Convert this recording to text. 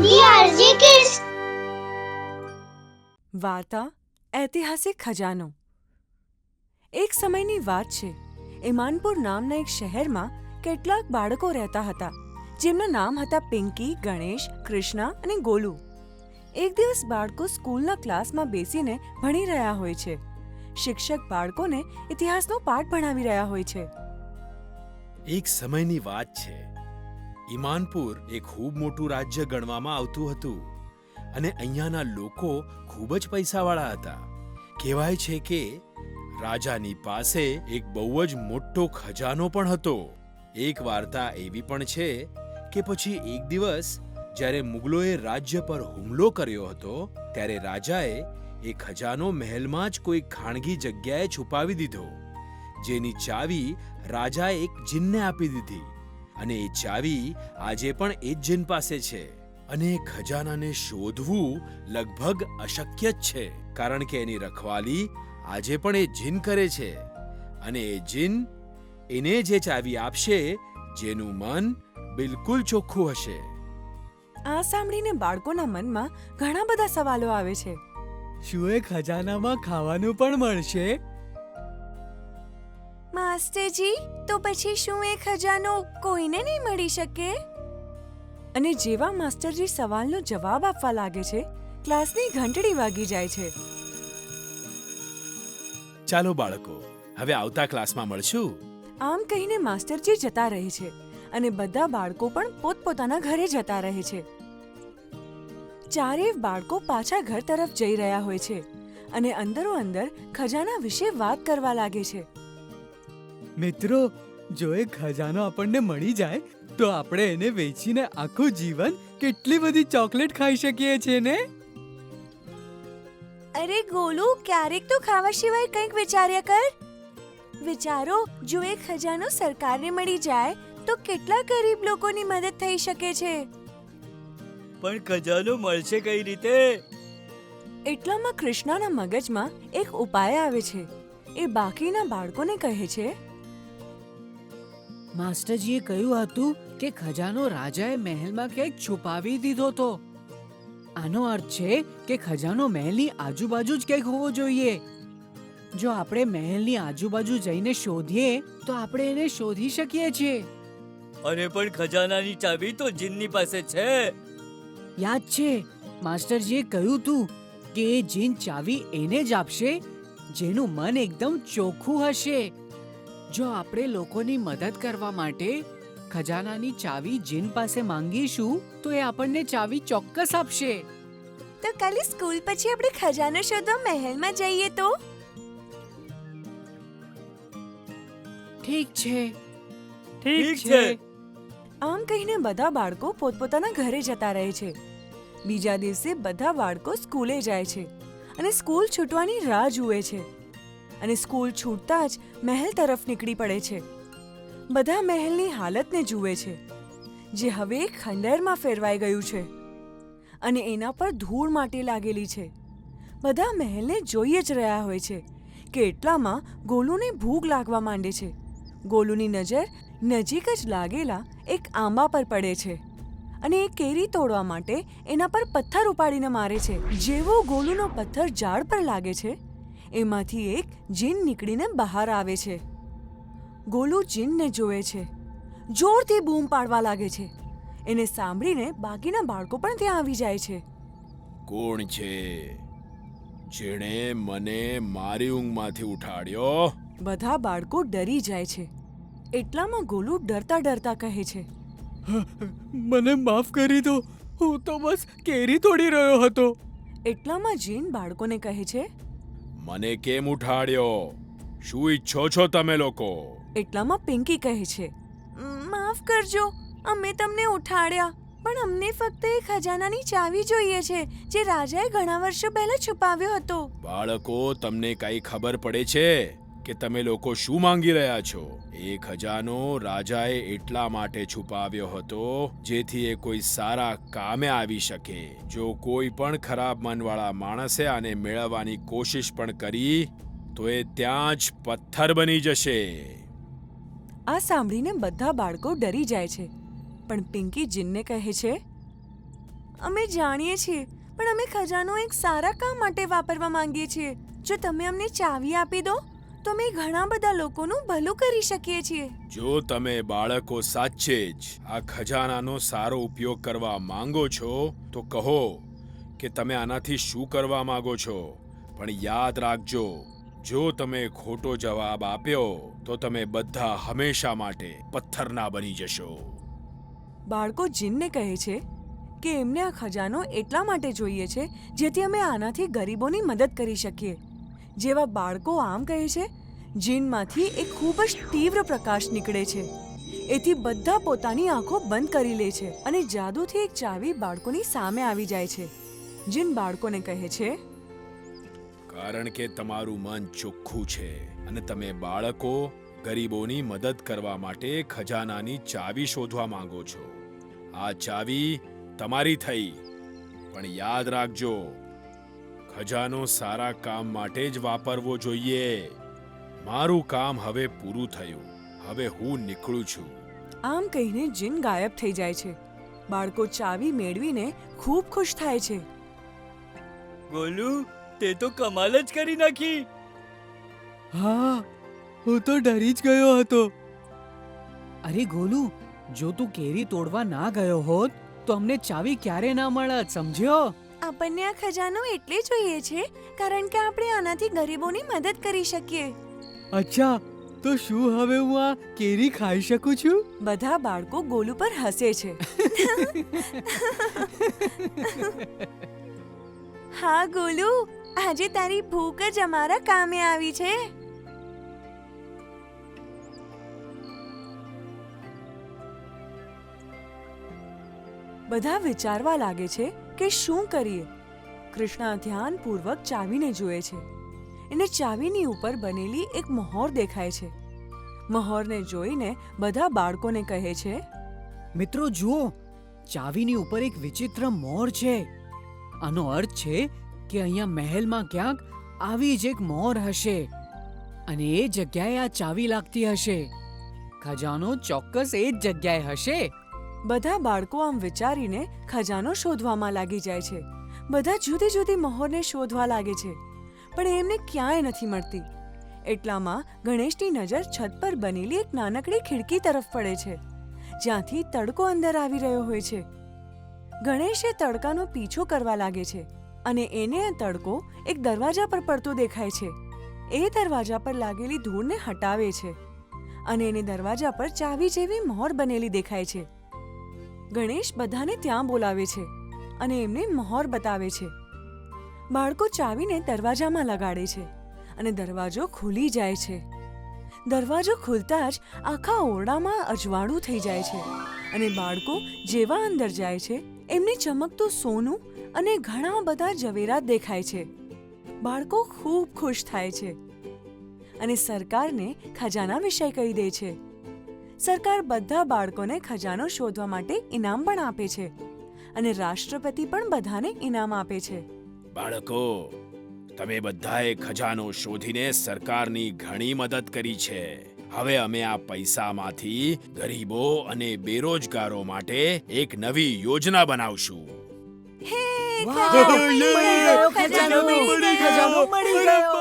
DRJ Kids. વાર્તા ઐતિહાસિક ખજાનો. એક સમયની વાત છે. ઇમાનપુર નામના એક શહેરમાં કેટલાક બાળકો રહેતા હતા, જેમના નામ હતા પિંકી, ગણેશ, કૃષ્ણા અને ગોલુ. એક દિવસ બાળકો સ્કૂલના ક્લાસમાં બેસીને ભણી રહ્યા હોય છે. શિક્ષક બાળકોને ઇતિહાસનો પાઠ ભણાવી રહ્યા હોય છે. એક સમયની વાત છે. ઇમાનપુર એક ખૂબ મોટું રાજ્ય ગણવામાં આવતું હતું અને અહીંયાના લોકો ખૂબ જ પૈસાવાળા હતા. કહેવાય છે કે રાજાની પાસે એક બહુ જ મોટો ખજાનો પણ હતો. એક વાર્તા એવી પણ છે કે પછી એક દિવસ જ્યારે મુગલોએ રાજ્ય પર હુમલો કર્યો હતો, ત્યારે રાજાએ એ ખજાનો મહેલમાં જ કોઈ ખાનગી જગ્યાએ છુપાવી દીધો, જેની ચાવી રાજાએ એક જીનને આપી દીધી અને એ ચાવી આજે પણ એ જ જીન પાસે છે. અને એ ખજાનાને શોધવું લગભગ અશક્ય જ છે, કારણ કે એની રખવાલી આજે પણ એ જીન કરે છે અને એ જીન એને જે ચાવી આપશે જેનું મન બિલકુલ ચોખ્ખું હશે. આ સાંભળીને બાળકોના મનમાં ઘણા બધા સવાલો આવે છે. શું એ ખજાનામાં ખાવાનું પણ મળશે? માસ્ટરજી, તો પછી શું એ ખજાનો કોઈને નહીં મળી શકે? અને જેવા માસ્ટરજી સવાલનો જવાબ આપવા લાગે છે, ક્લાસની ઘંટડી વાગી જાય છે. ચાલો બાળકો, હવે આવતા ક્લાસમાં મળશું. આમ કહીને માસ્ટરજી જતા રહે છે અને બધા બાળકો પણ પોતપોતાના ઘરે જતા રહે છે. ચારેય બાળકો પાછા ઘર તરફ જઈ રહ્યા હોય છે અને અંદરો અંદર ખજાના વિશે વાત કરવા લાગે છે. મિત્રો, જો એ ખજાનો આપણને મળી જાય તો આપણે એને વેચીને આખું જીવન કેટલી બધી ચોકલેટ ખાઈ શકીએ છીએ ને? અરે ગોલુ, ક્યારેક તો ખાવા સિવાય કંઈક વિચાર્યા કર. વિચારો, જો એ ખજાનો સરકારને મળી જાય તો કેટલા ગરીબ લોકોની મદદ થઈ શકે છે. પણ ખજાનો મળશે કઈ રીતે? એટલામાં કૃષ્ણાના મગજમાં એક ઉપાય આવે છે. એ બાકીના બાળકોને કહે છે, માસ્ટરજીએ કહ્યું હતું કે ખજાનો રાજાએ મહેલમાં ક્યાંક છુપાવી દીધો હતો. આનો અર્થ છે કે ખજાનો મહેલની આજુબાજુ જ ક્યાંક હોવો જોઈએ. જો આપણે મહેલની આજુબાજુ જઈને શોધીએ તો આપણે એને શોધી શકીએ છીએ. અને પણ ખજાનાની ચાવી તો જીનની પાસે છે. યાદ છે, માસ્ટરજીએ કહ્યું હતું કે એ જીન ચાવી એને જ આપશે જેનું મન એકદમ ચોખ્ખું હશે. જો આપણે લોકોની મદદ કરવા માટે ખજાનાની ચાવી જીન પાસે માંગીશું તો એ આપણને ચાવી ચોક્કસ આપશે. તો કાલે સ્કૂલ પછી આપણે ખજાનો શોધવા મહેલમાં જઈએ તો? ઠીક છે. ઠીક છે. આમ કહીને બધા બાળકો પોતપોતાના ઘરે જતા રહે છે. બીજા દિવસે બધા બાળકો સ્કૂલે જાય છે અને સ્કૂલ છૂટવાની રાહ જુએ છે. અને સ્કૂલ છૂટતા જ મહેલ તરફ નીકળી પડે છે. બધા મહેલની હાલતને જુએ છે, જે હવે એક ખંડેરમાં ફેરવાઈ ગયું છે અને એના પર ધૂળ માટી લાગેલી છે. બધા મહેલને જોઈએ જ રહ્યા હોય છે કે એટલામાં ગોલુને ભૂખ લાગવા માંડે છે. ગોલુની નજર નજીક જ લાગેલા એક આંબા પર પડે છે અને એ કેરી તોડવા માટે એના પર પથ્થર ઉપાડીને મારે છે. જેવો ગોલુનો પથ્થર ઝાડ પર લાગે છે, એમાંથી એક જીન નીકળીને બહાર આવે છે. ગોલુ જીનને જોવે છે, જોરથી બૂમ પાડવા લાગે છે. એને સાંભળીને બાકીના બાળકો પણ ત્યાં આવી જાય છે. કોણ છે જેણે મને મારી ઊંઘમાંથી ઉઠાડ્યો? બધા બાળકો ડરી જાય છે. એટલામાં ગોલુ ડરતા ડરતા કહે છે, મને માફ કરી દો, હું તો બસ કેરી તોડી રહ્યો હતો. એટલામાં જીન બાળકોને કહે છે, મને કેમ ઉઠાડ્યો? શું ઈચ્છો છો તમે લોકો? એટલામાં પિંકી કહે છે, માફ કરજો, અમે તમને ઉઠાડ્યા, પણ અમને ફક્ત એ ખજાનાની ચાવી જોઈએ છે જે રાજાએ ઘણા વર્ષો પહેલા છુપાવ્યો હતો. બાળકો, તમને કઈ ખબર પડે છે કે તમે લોકો શું માંગી રહ્યા છો? એ ખજાનો રાજાએ એટલા માટે છુપાવ્યો હતો જેથી એ કોઈ સારા કામે આવી શકે. જો કોઈ પણ ખરાબ મનવાળા માણસે આને મેળવવાની કોશિશ પણ કરી તો એ ત્યાં જ પથ્થર બની જશે. આ સાંભળીને બધા બાળકો ડરી જાય છે, પણ પિંકી જીનને કહે છે, અમે જાણીએ છીએ, પણ અમે ખજાનો એક સારા કામ માટે વાપરવા માંગીએ છીએ. જો તમે અમને ચાવી આપી દો તો અમે ઘણા બધા લોકોનું ભલું કરી શકીએ છીએ. જો તમે બાળકો સાચે જ આ ખજાનાનો સારો ઉપયોગ કરવા માંગો છો તો કહો કે તમે આનાથી શું કરવા માંગો છો. પણ યાદ રાખજો, જો તમે ખોટો જવાબ આપ્યો તો તમે બધા હંમેશા માટે પથ્થરના બની જશો. બાળકો જીનને કહે છે કે એમને આ ખજાનો એટલા માટે જોઈએ છે જેથી અમે આનાથી ગરીબોની મદદ કરી શકીએ. જેવા બાળકો આમ કહે છે, જીનમાંથી એક ખૂબ જ તીવ્ર પ્રકાશ નીકળે છે. એથી બધા પોતાની આંખો બંધ કરી લે છે અને જાદુથી એક ચાવી બાળકોની સામે આવી જાય છે. જીન બાળકોને કહે છે, કારણ કે તમારું મન ચોખ્ખું છે અને તમે બાળકો ગરીબોની મદદ કરવા માટે ખજાનાની ચાવી શોધવા માંગો છો. આ ચાવી તમારી થઈ, પણ યાદ રાખજો, ખજાનો સારા કામ માટે જ વાપરવો જોઈએ. મારું કામ હવે પૂરું થયું. હવે હું નીકળું છું. આમ કહીને જીન ગાયબ થઈ જાય છે. બાળકો ચાવી મેળવીને ખૂબ ખુશ થાય છે. ગોલુ, તે તો કમાલ જ કરી નાખી. હા, હું તો ડરી જ ગયો હતો. અરે ગોલુ, જો તું કેરી તોડવા ના ગયો હોત તો અમને ચાવી ક્યારે ના મળત, સમજ્યો? આપણને આ ખજાનો એટલે જોઈએ છે કારણ કે આપણે આનાથી ગરીબોની મદદ કરી શકીએ. અચ્છા, તો શું હવે હું આ કેરી ખાઈ શકું છું? બધા બાળકો ગોલુ પર હસે છે. હા ગોલુ, આજે તારી ભૂખ જ અમારા કામે આવી છે. બધા વિચારવા લાગે છે કે શું કરીએ. કૃષ્ણા ધ્યાનપૂર્વક ચાવીને જુએ છે. એને ચાવીની ઉપર બનેલી એક મહોર દેખાય છે. મહોરને જોઈને બધા બાળકોને કહે છે, મિત્રો જુઓ, ચાવીની ઉપર એક વિચિત્ર મોર છે. આનો અર્થ છે કે અહીંયા મહેલમાં ક્યાંક આવી જ એક મોર હશે અને એ જગ્યાએ આ ચાવી લાગતી હશે. ખજાનો ચોક્કસ એ જ જગ્યાએ હશે. બધા બાળકો આમ વિચારીને ખજાનો શોધવામાં લાગી જાય છે. બધા જુદી જુદી મહોરને શોધવા લાગે છે, પણ એમને ક્યાંય નથી મળતી. એટલામાં ગણેશની નજર છત પર બનેલી એક નાનકડી ખિડકી તરફ પડે છે, જ્યાંથી તડકો અંદર આવી રહ્યો હોય છે. ગણેશે તડકાનો પીછો કરવા લાગે છે અને એને આ તડકો એક દરવાજા પર પડતો દેખાય છે. એ દરવાજા પર લાગેલી ધૂળને હટાવે છે અને એને દરવાજા પર ચાવી જેવી મહોર બનેલી દેખાય છે. ગણેશ બધાને ત્યાં બોલાવે છે અને એમને મહોર બતાવે છે. બાળકો ચાવીને દરવાજામાં લગાડે છે અને દરવાજો ખુલી જાય છે. દરવાજો ખુલતા જ આખા ઓરડામાં અજવાળું થઈ જાય છે અને બાળકો જેવા અંદર જાય છે એમને ચમકતું સોનું અને ઘણા બધા ઝવેરાત દેખાય છે. બાળકો ખૂબ ખુશ થાય છે અને સરકારને ખજાના વિષય કહી દે છે. સરકાર બધા બાળકોને ખજાનો શોધવા માટે ઇનામ પણ આપે છે અને રાષ્ટ્રપતિ પણ બધાને ઇનામ આપે છે. બાળકો, તમે બધાએ ખજાનો શોધીને સરકારની ઘણી મદદ કરી છે. હવે અમે આ પૈસામાંથી ગરીબો અને બેરોજગારો માટે એક નવી યોજના બનાવશું. હે, વાહ! ખજાનો મળી ગયો, ખજાનો ખજાનો મળી ગયો. ખજાનો મળી ગયો.